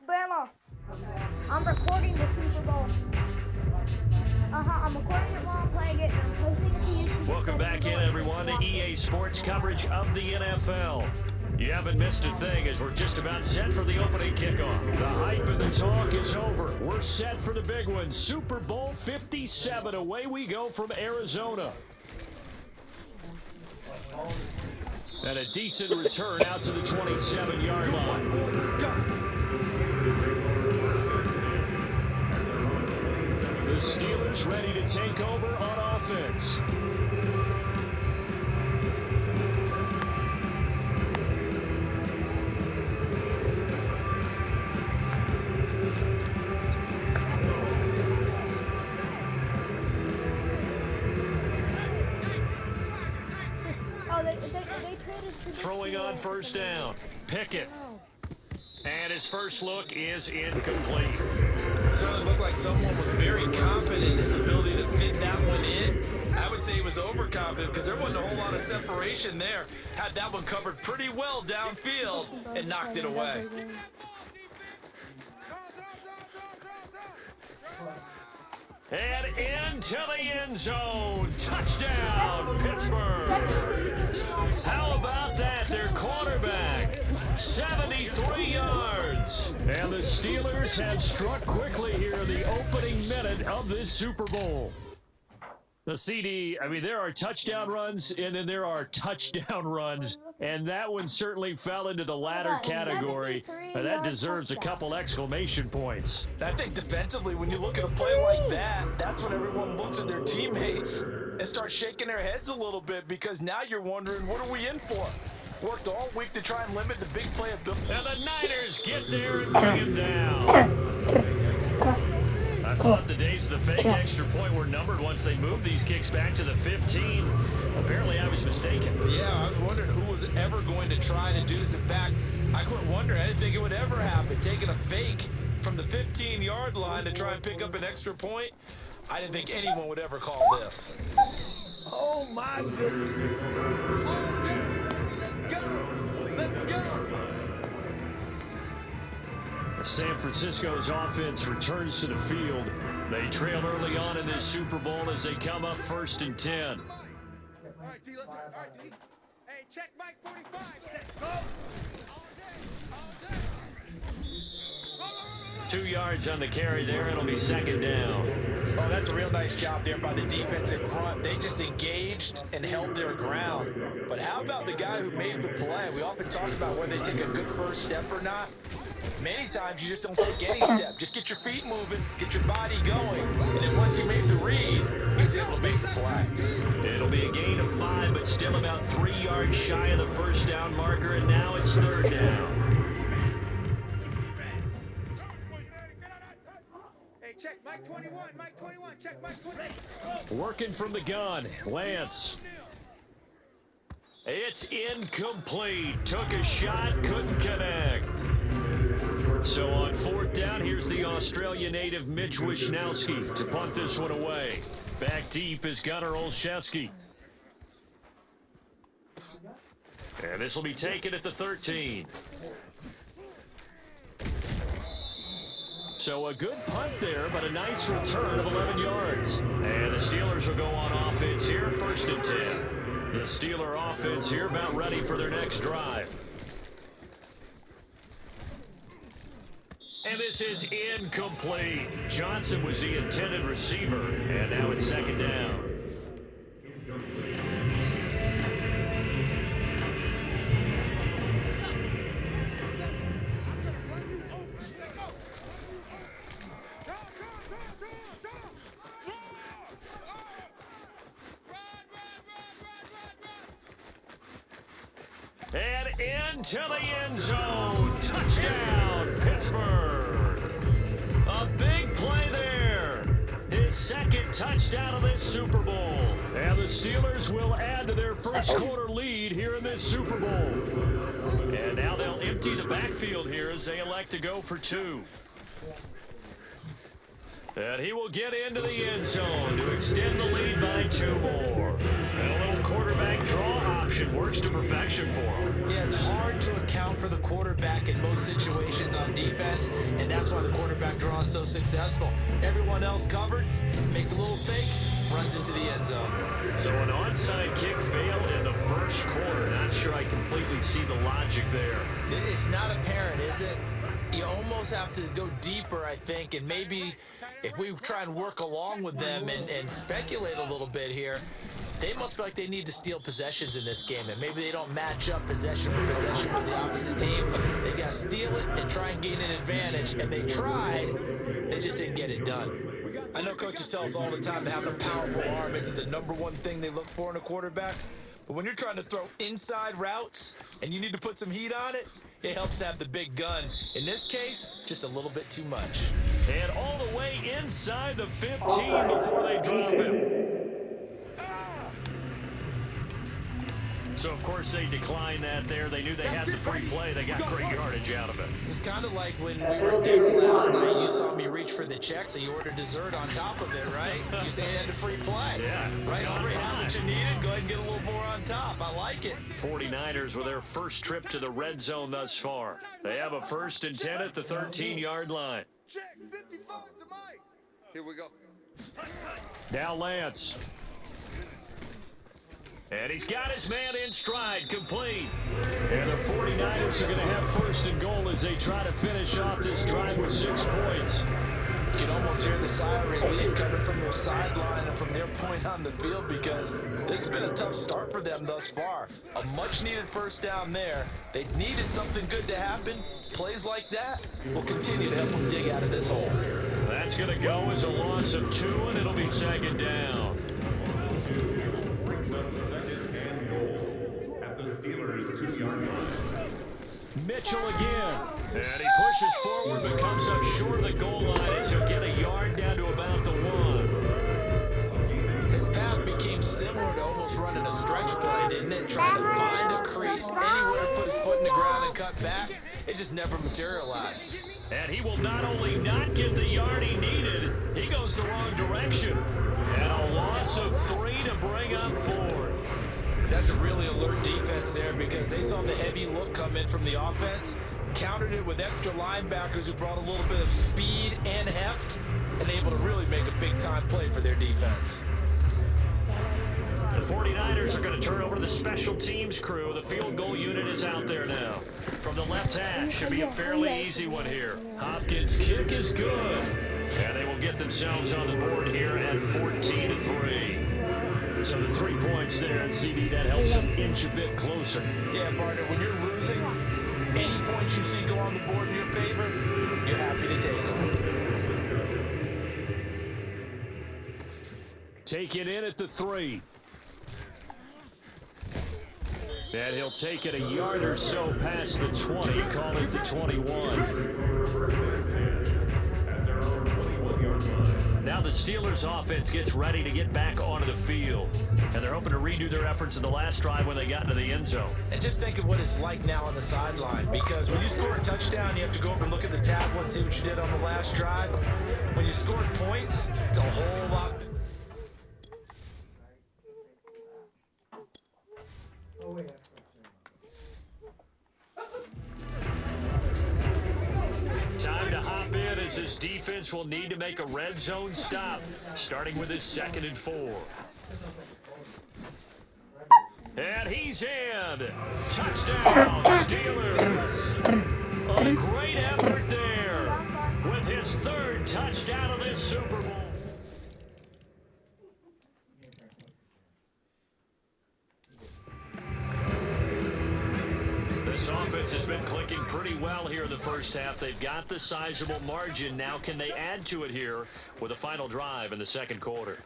Grandma, I'm recording the Super Bowl. I'm recording it while I'm playing it and I'm posting it to YouTube. Welcome back in, everyone, to EA Sports coverage of the NFL. You haven't missed a thing as we're just about set for the opening kickoff. The hype and the talk is over. We're set for the big one. Super Bowl 57. Away we go from Arizona. And a decent return out to the 27-yard line. The Steelers ready to take over on offense. Throwing on first down. Pickett. And his first look is incomplete. It certainly looked like someone was very confident in his ability to fit that one in. I would say he was overconfident because there wasn't a whole lot of separation there. Had that one covered pretty well downfield and knocked it away. And into the end zone. Touchdown, Pittsburgh. How about that? Their quarterback, 73 yards. And the Steelers have struck quickly here in the opening minute of this Super Bowl. The CD, I mean, there are touchdown runs, and then there are touchdown runs, and that one certainly fell into the latter category. That deserves a couple exclamation points. I think defensively, when you look at a play like that, that's when everyone looks at their teammates and starts shaking their heads a little bit because now you're wondering, what are we in for? Worked all week to try and limit the big play ability. And the Niners get there and bring him down. I thought the days of the fake extra point were numbered once they moved these kicks back to the 15. Apparently, I was mistaken. Yeah, I was wondering who was ever going to try to do this. In fact, I couldn't wonder. I didn't think it would ever happen. Taking a fake from the 15-yard line to try and pick up an extra point, I didn't think anyone would ever call this. Oh, my goodness. Let's go. San Francisco's offense returns to the field. They trail early on in this Super Bowl as they come up 1st and 10. All right, T, let's go. All right, T. Hey, check Mike 45. Let's go. All day. 2 yards on the carry there. It'll be 2nd down. Oh, that's a real nice job there by the defense in front. They just engaged and held their ground. But how about the guy who made the play? We often talk about whether they take a good first step or not. Many times you just don't take any step. Just get your feet moving, get your body going, and then once he made the read, he's able to make the play. It'll be a gain of 5, but still about 3 yards shy of the first down marker, and now it's 3rd down. Hey, check Mike 21. Mike 21. Check Mike 21. Working from the gun, Lance. It's incomplete. Took a shot, couldn't connect. So on 4th down, here's the Australian native Mitch Wishnowsky to punt this one away. Back deep is Gunnar Olszewski. And this will be taken at the 13. So a good punt there, but a nice return of 11 yards. And the Steelers will go on offense here, 1st and 10. The Steeler offense here about ready for their next drive. And this is incomplete. Johnson was the intended receiver. And now it's 2nd down. And into the end zone. Touchdown, Pittsburgh. A big play there. His 2nd touchdown of this Super Bowl. And the Steelers will add to their first quarter lead here in this Super Bowl. And now they'll empty the backfield here as they elect to go for 2. And he will get into the end zone to extend the lead by 2 more. And a little quarterback draw option works to perfection for him. Yeah, it's hard to account for the quarterback in most situations on defense, and that's why the quarterback draw is so successful. Everyone else covered, makes a little fake, runs into the end zone. So an onside kick failed in the first quarter. Not sure I completely see the logic there. It's not apparent, is it? You almost have to go deeper, I think, and maybe if we try and work along with them and speculate a little bit here, they must feel like they need to steal possessions in this game, and maybe they don't match up possession for possession with the opposite team. They got to steal it and try and gain an advantage, and they tried. They just didn't get it done. I know coaches tell us all the time that having a powerful arm isn't the #1 thing they look for in a quarterback, but when you're trying to throw inside routes and you need to put some heat on it, it helps have the big gun. In this case, just a little bit too much. And all the way inside the 15 before they drop him. So, of course, they declined that there. They knew they had the free play. They got great yardage out of it. It's kind of like when we were at dinner last night. You saw me reach for the check, so you ordered dessert on top of it, right? You say you had a free play. Yeah. Right, already have what you needed. Go ahead and get a little more on top. I like it. 49ers with their first trip to the red zone thus far. They have a 1st and 10 at the 13-yard line. Check 55 to Mike. Here we go. Now Lance. And he's got his man in stride, complete. And the 49ers are going to have 1st and goal as they try to finish off this drive with 6 points. You can almost hear the sigh of relief coming from their sideline and from their point on the field because this has been a tough start for them thus far. A much-needed 1st down there. They needed something good to happen. Plays like that will continue to help them dig out of this hole. That's going to go as a loss of 2, and it'll be 2nd down. Brings up 2nd and goal at the Steelers' 2-yard line. Mitchell again. And he pushes forward but comes up short of the goal line as he'll get a yard down to about the 1. His path became similar to almost running a stretch play, didn't it? Trying to find a crease anywhere, put his foot in the ground and cut back. It just never materialized. And he will not only not get the yard he needed, he goes the wrong direction. And a loss of 3 to bring up 4th. That's a really alert defense there because they saw the heavy look come in from the offense, countered it with extra linebackers who brought a little bit of speed and heft, and able to really make a big-time play for their defense. The 49ers are going to turn over to the special teams crew. The field goal unit is out there now. From the left hash, should be a fairly easy one here. Hopkins' kick is good. And they will get themselves on the board here at 14-3. So the 3 points there, and CD, that helps them inch a bit closer. Yeah, partner, when you're losing, any points you see go on the board in your favor, you're happy to take them. Take it in at the 3. And he'll take it a yard or so past the 20, call it the 21. Now the Steelers offense gets ready to get back onto the field. And they're hoping to redo their efforts in the last drive when they got into the end zone. And just think of what it's like now on the sideline, because when you score a touchdown, you have to go over and look at the tablet and see what you did on the last drive. When you scored points, it's a whole lot. Time to hop in as this defense will need to make a red zone stop, starting with his 2nd and 4. And he's in. Touchdown, Steelers. A great effort there with his 3rd touchdown of this Super Bowl. This offense has been clicking pretty well here in the first half. They've got the sizable margin. Now can they add to it here with a final drive in the 2nd quarter?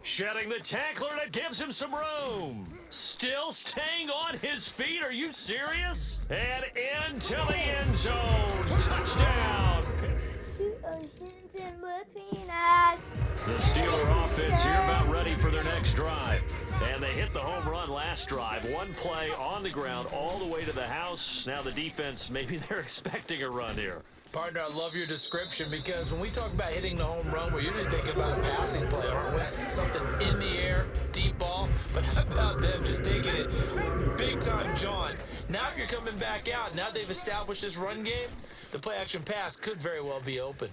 Shedding the tackler, and it gives him some room. Still staying on his feet. Are you serious? And into the end zone. Touchdown. Oceans in between us. The Steeler offense here about ready for their next drive. And they hit the home run last drive. One play on the ground all the way to the house. Now the defense, maybe they're expecting a run here. Partner, I love your description because when we talk about hitting the home run, we're usually thinking about a passing play, aren't we? Something in the air, deep ball. But how about them just taking it big time, John? Now if you're coming back out, now they've established this run game, the play-action pass could very well be open.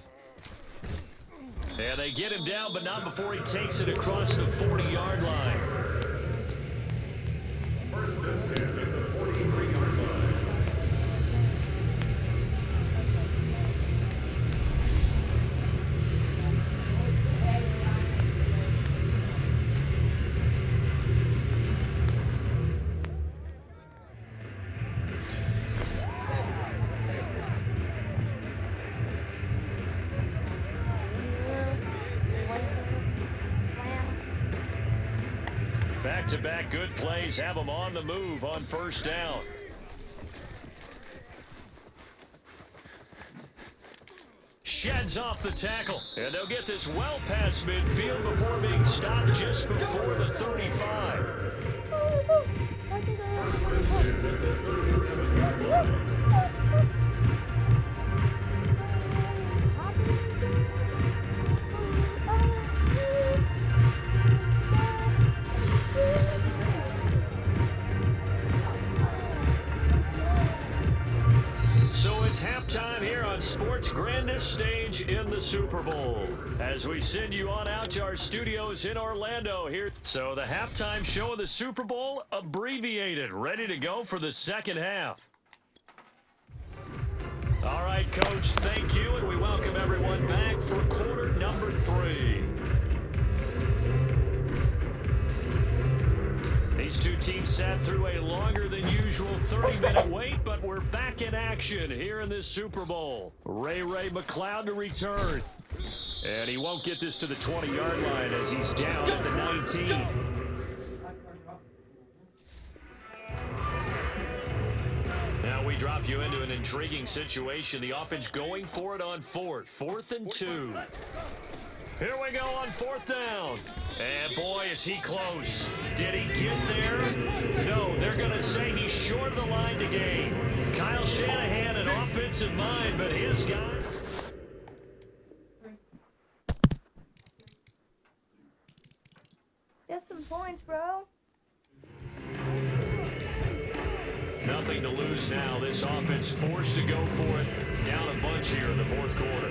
And they get him down, but not before he takes it across the 40-yard line. First and 10 at the 43-yard line. Back-to-back good plays have them on the move on first down. Sheds off the tackle, and they'll get this well past midfield before being stopped just before the 35. So it's halftime here on sports' grandest stage in the Super Bowl. As we send you on out to our studios in Orlando here. So the halftime show of the Super Bowl abbreviated, ready to go for the second half. All right, Coach, thank you, and we welcome everyone back for quarter number 3. These two teams sat through a longer than usual 30-minute wait, but we're back in action here in this Super Bowl. Ray McCloud to return. And he won't get this to the 20-yard line as he's down at the 19. Now we drop you into an intriguing situation. The offense going for it on fourth and 2. Here we go on fourth down. And boy, is he close. Did he get there? No, they're going to say he's short of the line to gain. Kyle Shanahan, an offensive mind, but his guy. Get some points, bro. Nothing to lose now. This offense forced to go for it. Down a bunch here in the fourth quarter.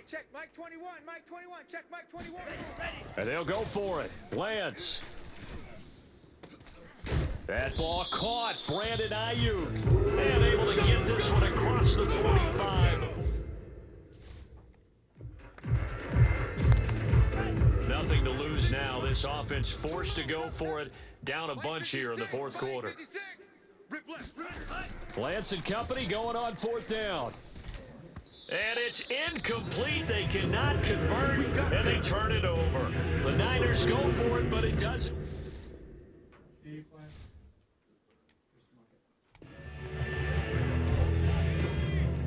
Check Mike 21, Mike 21, check Mike 21. And they'll go for it. Lance. That ball caught. Brandon Ayuk. And able to get this one across the 45. Nothing to lose now. This offense forced to go for it. Down a bunch here in the fourth quarter. Lance and company going on fourth down. And it's incomplete. They cannot convert, and they turn it over. The Niners go for it, but it doesn't.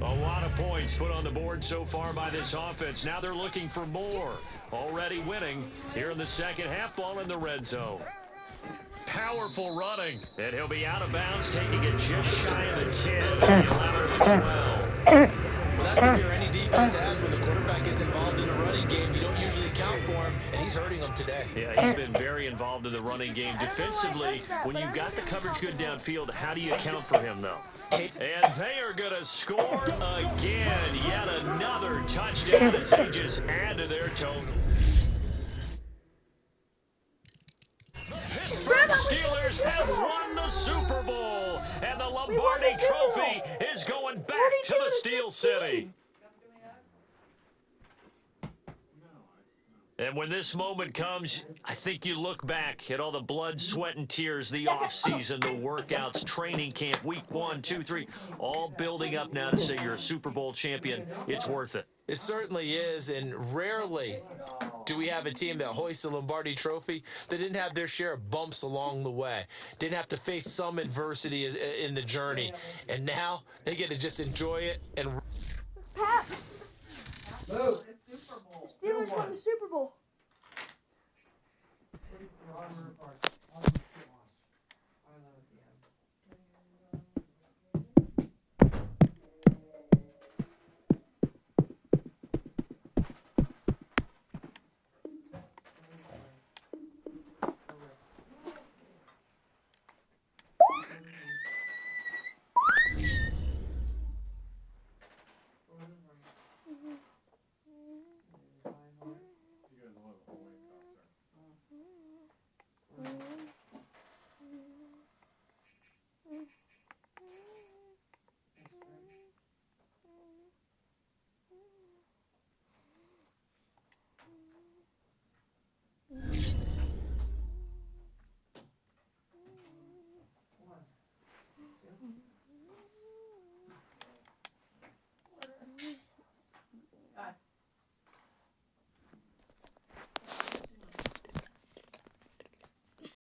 A lot of points put on the board so far by this offense. Now they're looking for more. Already winning here in the second half, ball in the red zone. Powerful running, and he'll be out of bounds, taking it just shy of the 10, the 11 or the 12. Well, that's if you're any defense has when the quarterback gets involved in a running game. You don't usually count for him, and he's hurting them today. Yeah, he's been very involved in the running game. Defensively, when you've got the coverage good downfield, how do you account for him, though? And they are going to score again. Yet another touchdown as they just add to their total. Pittsburgh Steelers have won the Super Bowl, and the Lombardi Trophy is going back to the Steel City. And when this moment comes, I think you look back at all the blood, sweat, and tears, the offseason, the workouts, training camp, week 1, 2, 3, all building up now to say you're a Super Bowl champion. It's worth it. It certainly is, and rarely do we have a team that hoists a Lombardi trophy that didn't have their share of bumps along the way, didn't have to face some adversity in the journey, and now they get to just enjoy it. And Pat. The Steelers won the Super Bowl.